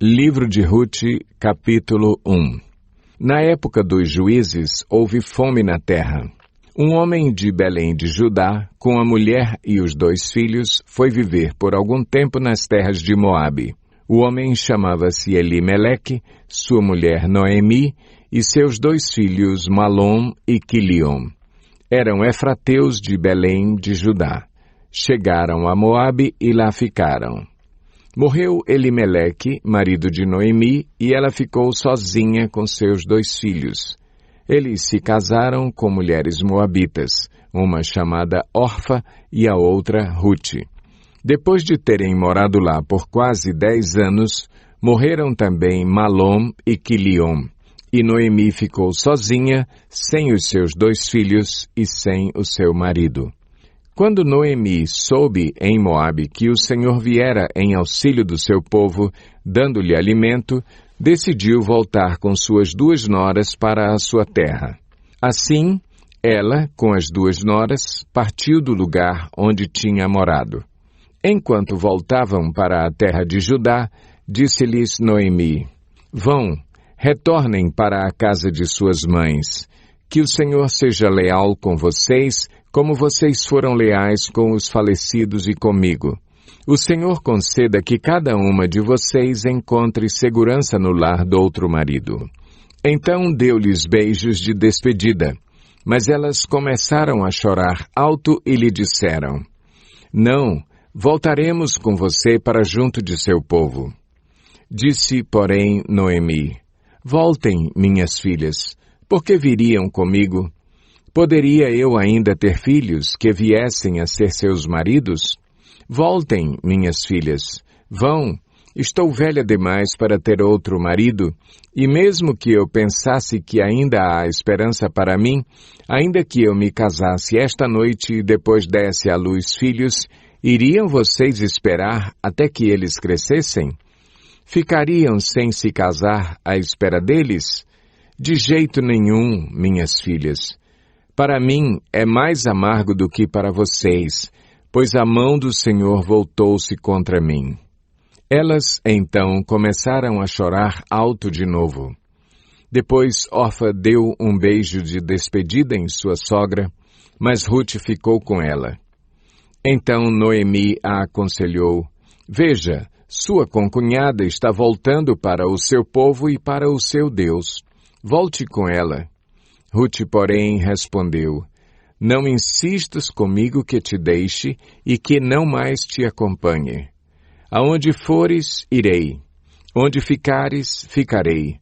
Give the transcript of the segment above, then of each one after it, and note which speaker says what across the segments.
Speaker 1: Livro de Ruth, capítulo 1. Na época dos juízes, houve fome na terra. Um homem de Belém de Judá, com a mulher e os 2 filhos, foi viver por algum tempo nas terras de Moabe. O homem chamava-se Elimeleque, sua mulher Noemi, e seus 2 filhos Malom e Quiliom. Eram efrateus de Belém de Judá. Chegaram a Moabe e lá ficaram. Morreu Elimeleque, marido de Noemi, e ela ficou sozinha com seus 2 filhos. Eles se casaram com mulheres moabitas, uma chamada Orfa e a outra Ruth. Depois de terem morado lá por quase 10 anos, morreram também Malom e Quiliom, e Noemi ficou sozinha, sem os seus 2 filhos e sem o seu marido. Quando Noemi soube em Moabe que o Senhor viera em auxílio do seu povo, dando-lhe alimento, decidiu voltar com suas 2 noras para a sua terra. Assim, ela, com as 2 noras, partiu do lugar onde tinha morado. Enquanto voltavam para a terra de Judá, disse-lhes Noemi: Vão, retornem para a casa de suas mães. Que o Senhor seja leal com vocês, como vocês foram leais com os falecidos e comigo. O Senhor conceda que cada uma de vocês encontre segurança no lar do outro marido. Então deu-lhes beijos de despedida, mas elas começaram a chorar alto e lhe disseram: Não, voltaremos com você para junto de seu povo. Disse, porém, Noemi: Voltem, minhas filhas, porque viriam comigo? Poderia eu ainda ter filhos que viessem a ser seus maridos? Voltem, minhas filhas, vão, estou velha demais para ter outro marido, e mesmo que eu pensasse que ainda há esperança para mim, ainda que eu me casasse esta noite e depois desse à luz filhos, iriam vocês esperar até que eles crescessem? Ficariam sem se casar à espera deles? De jeito nenhum, minhas filhas. Para mim é mais amargo do que para vocês, pois a mão do Senhor voltou-se contra mim. Elas, então, começaram a chorar alto de novo. Depois Orfa deu um beijo de despedida em sua sogra, mas Ruth ficou com ela. Então Noemi a aconselhou: Veja, sua concunhada está voltando para o seu povo e para o seu Deus. Volte com ela. Ruth, porém, respondeu: Não insistas comigo que te deixe e que não mais te acompanhe. Aonde fores, irei. Onde ficares, ficarei.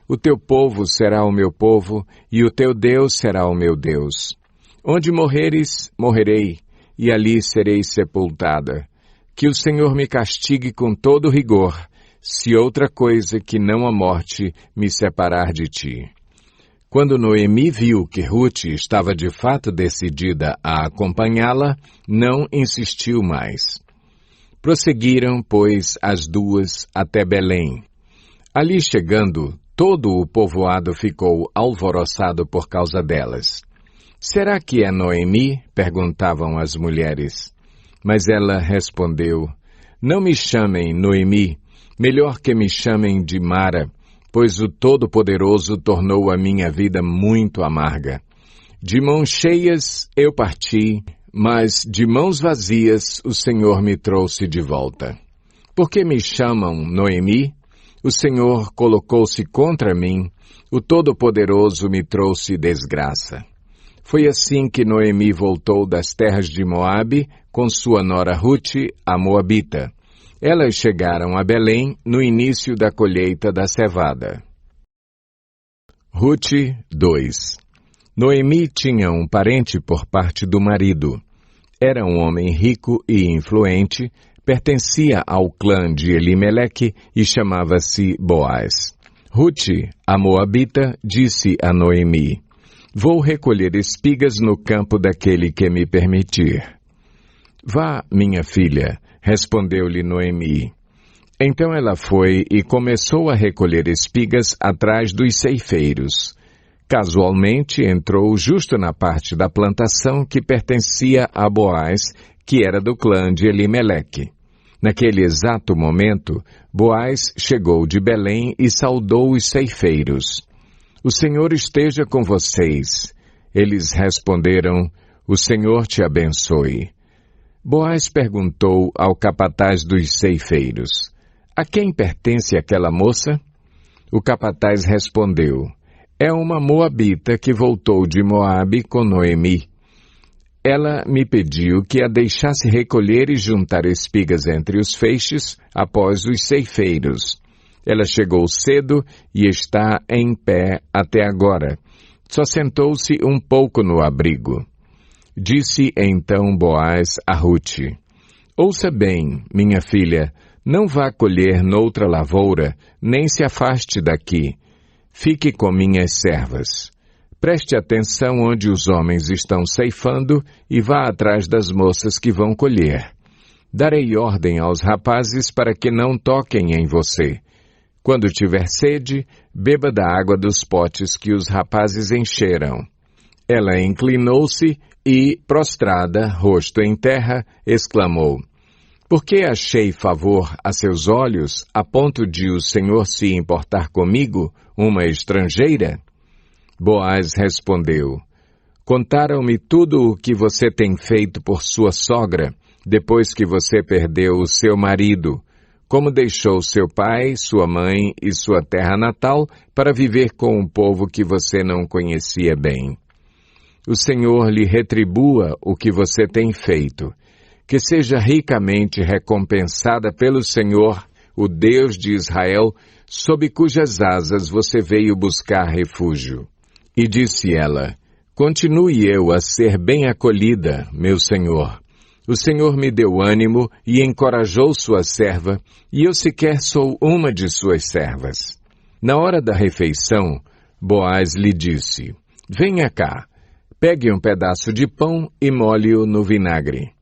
Speaker 1: O teu povo será o meu povo e o teu Deus será o meu Deus. Onde morreres, morrerei, e ali serei sepultada. Que o Senhor me castigue com todo rigor, se outra coisa que não a morte me separar de ti. Quando Noemi viu que Ruth estava de fato decidida a acompanhá-la, não insistiu mais. Prosseguiram, pois, as 2 até Belém. Ali chegando, todo o povoado ficou alvoroçado por causa delas. Será que é Noemi? Perguntavam as mulheres. Mas ela respondeu: Não me chamem Noemi, melhor que me chamem de Mara, pois o Todo-Poderoso tornou a minha vida muito amarga. De mãos cheias eu parti, mas de mãos vazias o Senhor me trouxe de volta. Por que me chamam Noemi? O Senhor colocou-se contra mim, o Todo-Poderoso me trouxe desgraça. Foi assim que Noemi voltou das terras de Moabe com sua nora Ruth, a Moabita. Elas chegaram a Belém no início da colheita da cevada. Ruth 2. Noemi tinha um parente por parte do marido. Era um homem rico e influente, pertencia ao clã de Elimeleque e chamava-se Boaz. Ruth, a Moabita, disse a Noemi: Vou recolher espigas no campo daquele que me permitir. Vá, minha filha, respondeu-lhe Noemi. Então ela foi e começou a recolher espigas atrás dos ceifeiros. Casualmente entrou justo na parte da plantação que pertencia a Boaz, que era do clã de Elimeleque. Naquele exato momento, Boaz chegou de Belém e saudou os ceifeiros. O Senhor esteja com vocês. Eles responderam, o Senhor te abençoe. Boaz perguntou ao capataz dos ceifeiros, a quem pertence aquela moça? O capataz respondeu, é uma moabita que voltou de Moabe com Noemi. Ela me pediu que a deixasse recolher e juntar espigas entre os feixes após os ceifeiros. Ela chegou cedo e está em pé até agora. Só sentou-se um pouco no abrigo. Disse então Boaz a Rute, ouça bem, minha filha, não vá colher noutra lavoura, nem se afaste daqui. Fique com minhas servas. Preste atenção onde os homens estão ceifando e vá atrás das moças que vão colher. Darei ordem aos rapazes para que não toquem em você. Quando tiver sede, beba da água dos potes que os rapazes encheram. Ela inclinou-se e, prostrada, rosto em terra, exclamou, por que achei favor a seus olhos, a ponto de o Senhor se importar comigo, uma estrangeira? Boaz respondeu, contaram-me tudo o que você tem feito por sua sogra, depois que você perdeu o seu marido, como deixou seu pai, sua mãe e sua terra natal para viver com um povo que você não conhecia bem. O Senhor lhe retribua o que você tem feito, que seja ricamente recompensada pelo Senhor, o Deus de Israel, sob cujas asas você veio buscar refúgio. E disse ela, continue eu a ser bem acolhida, meu Senhor. O Senhor me deu ânimo e encorajou sua serva, e eu sequer sou uma de suas servas. Na hora da refeição, Boaz lhe disse, venha cá, pegue um pedaço de pão e molhe-o no vinagre.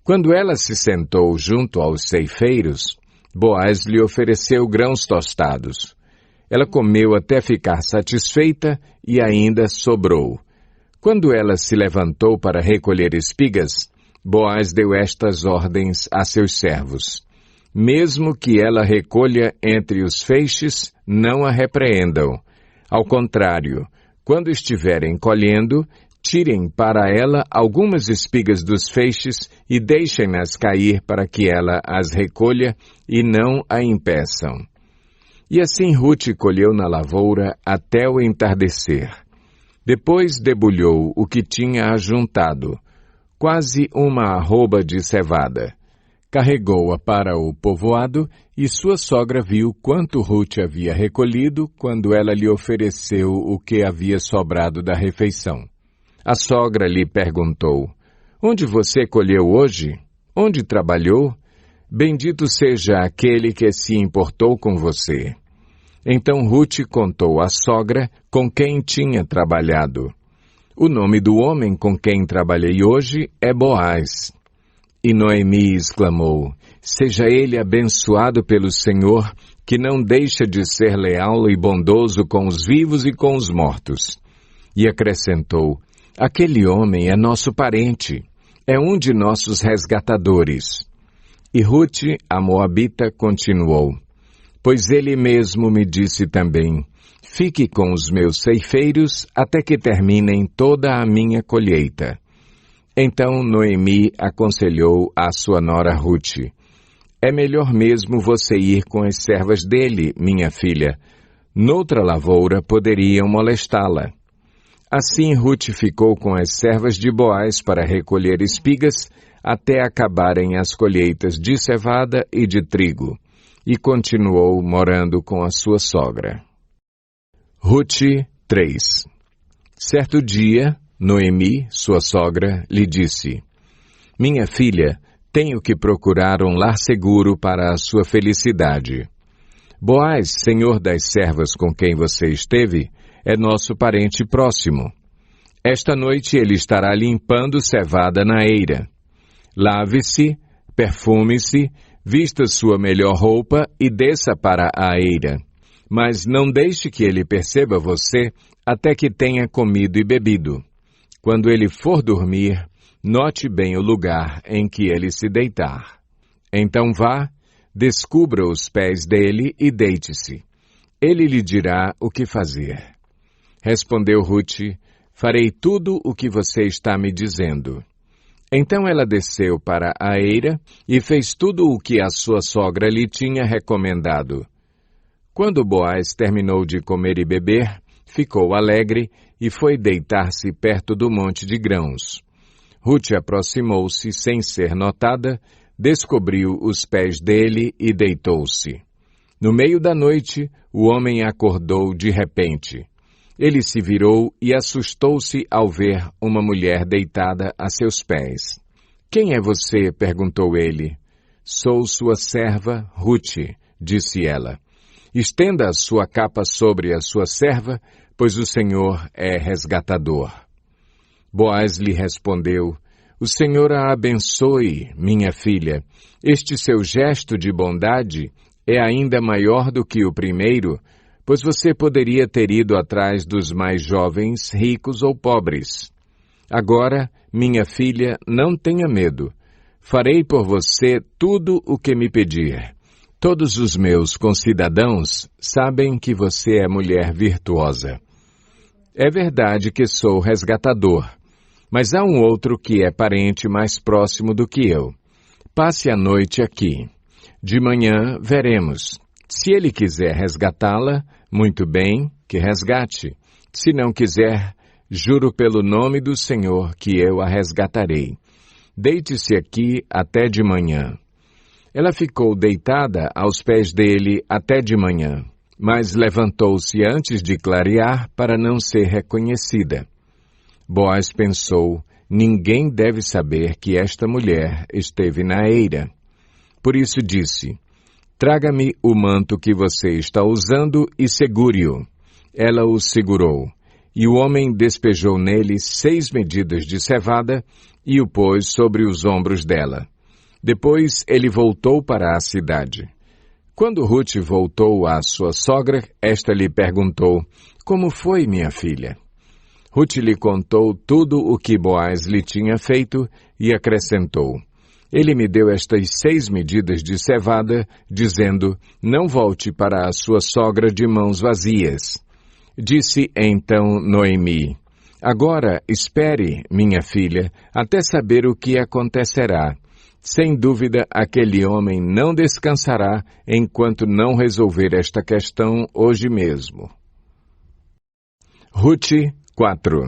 Speaker 1: Quando ela se sentou junto aos ceifeiros, Boaz lhe ofereceu grãos tostados. Ela comeu até ficar satisfeita e ainda sobrou. Quando ela se levantou para recolher espigas, Boaz deu estas ordens a seus servos. Mesmo que ela recolha entre os feixes, não a repreendam. Ao contrário, quando estiverem colhendo, tirem para ela algumas espigas dos feixes e deixem-nas cair para que ela as recolha e não a impeçam. E assim Rute colheu na lavoura até o entardecer. Depois debulhou o que tinha ajuntado, quase uma arroba de cevada. Carregou-a para o povoado e sua sogra viu quanto Rute havia recolhido quando ela lhe ofereceu o que havia sobrado da refeição. A sogra lhe perguntou, onde você colheu hoje? Onde trabalhou? Bendito seja aquele que se importou com você. Então Rute contou à sogra com quem tinha trabalhado. O nome do homem com quem trabalhei hoje é Boaz. E Noemi exclamou, seja ele abençoado pelo Senhor, que não deixa de ser leal e bondoso com os vivos e com os mortos. E acrescentou, aquele homem é nosso parente, é um de nossos resgatadores. E Rute, a moabita, continuou, pois ele mesmo me disse também, fique com os meus ceifeiros até que terminem toda a minha colheita. Então Noemi aconselhou a sua nora Rute, é melhor mesmo você ir com as servas dele, minha filha. Noutra lavoura poderiam molestá-la. Assim Rute ficou com as servas de Boaz para recolher espigas até acabarem as colheitas de cevada e de trigo, e continuou morando com a sua sogra. Rute 3. Certo dia, Noemi, sua sogra, lhe disse, minha filha, tenho que procurar um lar seguro para a sua felicidade. Boaz, senhor das servas com quem você esteve, é nosso parente próximo. Esta noite ele estará limpando cevada na eira. Lave-se, perfume-se, vista sua melhor roupa e desça para a eira. Mas não deixe que ele perceba você até que tenha comido e bebido. Quando ele for dormir, note bem o lugar em que ele se deitar. Então vá, descubra os pés dele e deite-se. Ele lhe dirá o que fazer. Respondeu Ruth: farei tudo o que você está me dizendo. Então ela desceu para a eira e fez tudo o que a sua sogra lhe tinha recomendado. Quando Boaz terminou de comer e beber, ficou alegre e foi deitar-se perto do monte de grãos. Ruth aproximou-se sem ser notada, descobriu os pés dele e deitou-se. No meio da noite, o homem acordou de repente. Ele se virou e assustou-se ao ver uma mulher deitada a seus pés. Quem é você? Perguntou ele. Sou sua serva, Ruth, disse ela. Estenda a sua capa sobre a sua serva, pois o Senhor é resgatador. Boaz lhe respondeu: o Senhor a abençoe, minha filha. Este seu gesto de bondade é ainda maior do que o primeiro, pois você poderia ter ido atrás dos mais jovens, ricos ou pobres. Agora, minha filha, não tenha medo. Farei por você tudo o que me pedir. Todos os meus concidadãos sabem que você é mulher virtuosa. É verdade que sou resgatador, mas há um outro que é parente mais próximo do que eu. Passe a noite aqui. De manhã veremos. Se ele quiser resgatá-la, muito bem, que resgate. Se não quiser, juro pelo nome do Senhor que eu a resgatarei. Deite-se aqui até de manhã. Ela ficou deitada aos pés dele até de manhã, mas levantou-se antes de clarear para não ser reconhecida. Boaz pensou: ninguém deve saber que esta mulher esteve na eira. Por isso disse: traga-me o manto que você está usando e segure-o. Ela o segurou, e o homem despejou nele 6 medidas de cevada e o pôs sobre os ombros dela. Depois ele voltou para a cidade. Quando Ruth voltou à sua sogra, esta lhe perguntou: como foi, minha filha? Ruth lhe contou tudo o que Boaz lhe tinha feito e acrescentou: ele me deu estas 6 medidas de cevada, dizendo: não volte para a sua sogra de mãos vazias. Disse então Noemi: agora espere, minha filha, até saber o que acontecerá. Sem dúvida, aquele homem não descansará enquanto não resolver esta questão hoje mesmo. Ruth 4.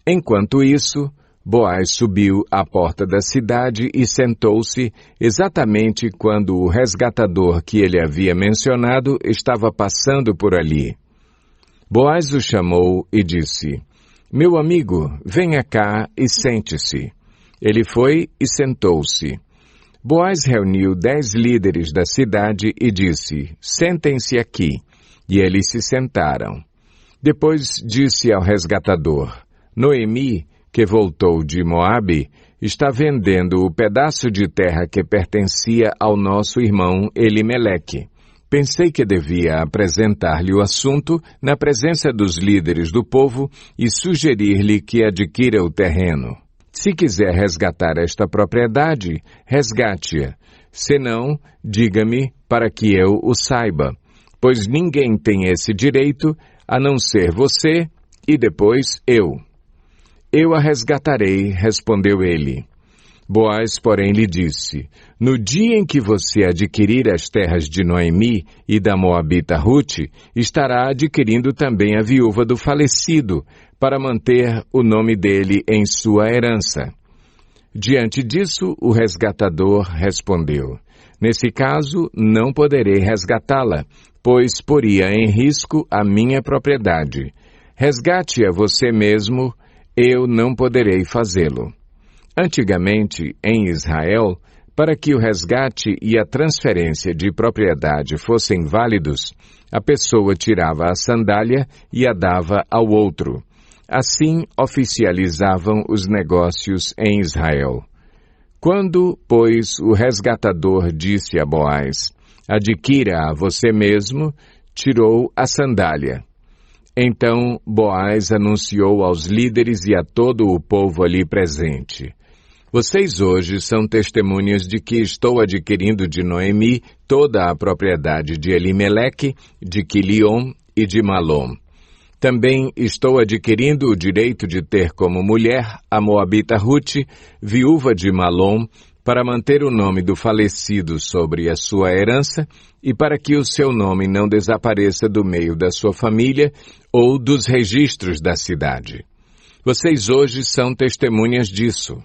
Speaker 1: Enquanto isso, Boaz subiu à porta da cidade e sentou-se exatamente quando o resgatador que ele havia mencionado estava passando por ali. Boaz o chamou e disse: meu amigo, venha cá e sente-se. Ele foi e sentou-se. Boaz reuniu 10 líderes da cidade e disse: sentem-se aqui. E eles se sentaram. Depois disse ao resgatador: Noemi, que voltou de Moabe, está vendendo o pedaço de terra que pertencia ao nosso irmão Elimeleque. Pensei que devia apresentar-lhe o assunto na presença dos líderes do povo e sugerir-lhe que adquira o terreno. Se quiser resgatar esta propriedade, resgate-a. Se não, diga-me para que eu o saiba, pois ninguém tem esse direito a não ser você e depois eu. Eu a resgatarei, respondeu ele. Boaz, porém, lhe disse: no dia em que você adquirir as terras de Noemi e da Moabita Ruth, estará adquirindo também a viúva do falecido, para manter o nome dele em sua herança. Diante disso, o resgatador respondeu: nesse caso, não poderei resgatá-la, pois poria em risco a minha propriedade. Resgate-a você mesmo, eu não poderei fazê-lo. Antigamente, em Israel, para que o resgate e a transferência de propriedade fossem válidos, a pessoa tirava a sandália e a dava ao outro. Assim oficializavam os negócios em Israel. Quando, pois, o resgatador disse a Boaz: adquira a você mesmo, tirou a sandália. Então Boaz anunciou aos líderes e a todo o povo ali presente: Vocês hoje são testemunhas de que estou adquirindo de Noemi toda a propriedade de Elimeleque, de Quiliom e de Malom. Também estou adquirindo o direito de ter como mulher a moabita Rute, viúva de Malom, para manter o nome do falecido sobre a sua herança e para que o seu nome não desapareça do meio da sua família ou dos registros da cidade. Vocês hoje são testemunhas disso.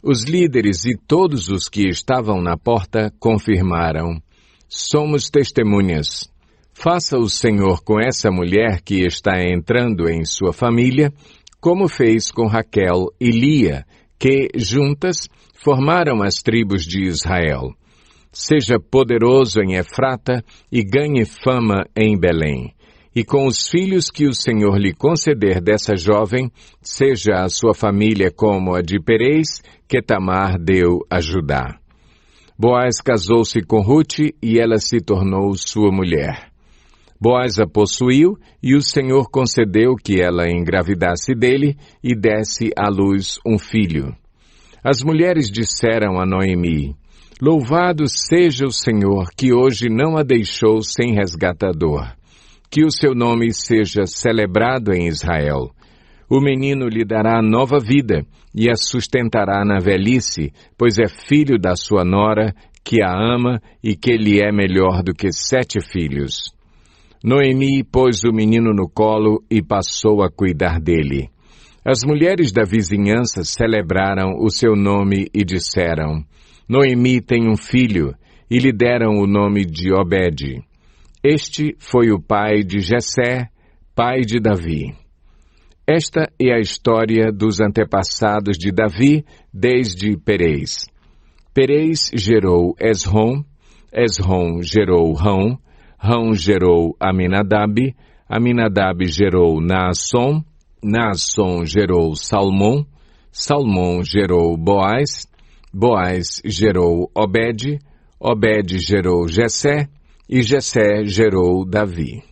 Speaker 1: Os líderes e todos os que estavam na porta confirmaram: somos testemunhas. Faça o Senhor com essa mulher que está entrando em sua família, como fez com Raquel e Lia, que, juntas, formaram as tribos de Israel. Seja poderoso em Efrata e ganhe fama em Belém. E com os filhos que o Senhor lhe conceder dessa jovem, seja a sua família como a de Perez, que Tamar deu a Judá. Boaz casou-se com Rute e ela se tornou sua mulher. Boaz a possuiu e o Senhor concedeu que ela engravidasse dele e desse à luz um filho. As mulheres disseram a Noemi: louvado seja o Senhor que hoje não a deixou sem resgatador. Que o seu nome seja celebrado em Israel. O menino lhe dará nova vida e a sustentará na velhice, pois é filho da sua nora, que a ama e que lhe é melhor do que 7 filhos. Noemi pôs o menino no colo e passou a cuidar dele. As mulheres da vizinhança celebraram o seu nome e disseram: Noemi tem um filho, e lhe deram o nome de Obed. Este foi o pai de Jessé, pai de Davi. Esta é a história dos antepassados de Davi desde Perez. Perez gerou Esrom, Esrom gerou Rão, Rão gerou Aminadab, Aminadab gerou Naasson, Naasson gerou Salmão, Salmão gerou Boaz, Boaz gerou Obed, Obed gerou Jessé, e Jessé gerou Davi.